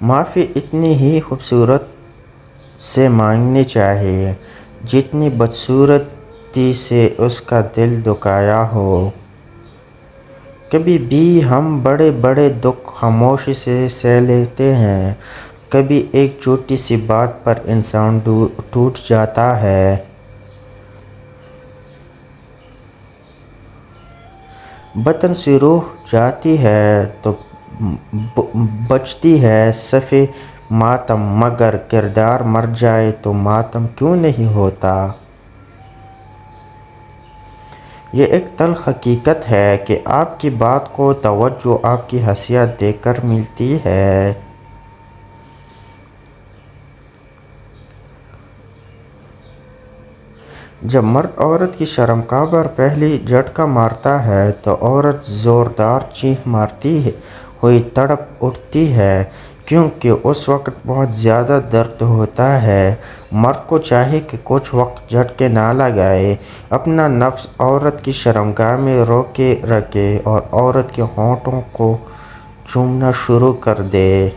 معافی اتنی ہی خوبصورت سے مانگنی چاہیے جتنی بدصورتی سے اس کا دل دکھایا ہو۔ کبھی بھی ہم بڑے بڑے دکھ خاموشی سے سہ لیتے ہیں، کبھی ایک چھوٹی سی بات پر انسان ٹوٹ جاتا ہے۔ بدن سے روح جاتی ہے تو بچتی ہے صف ماتم، مگر کردار مر جائے تو ماتم کیوں نہیں ہوتا؟ یہ ایک تلخ حقیقت ہے کہ آپ کی بات کو توجہ آپ کی حیثیت دیکھ کر ملتی ہے۔ جب مرد عورت کی شرمگاہ پر پہلی جھٹکا مارتا ہے تو عورت زوردار چیخ مارتی ہوئی تڑپ اٹھتی ہے، کیونکہ اس وقت بہت زیادہ درد ہوتا ہے۔ مرد کو چاہیے کہ کچھ وقت جھٹکے نہ لگائے، اپنا نفس عورت کی شرمگاہ میں روکے رکھے اور عورت کے ہونٹوں کو چومنا شروع کر دے۔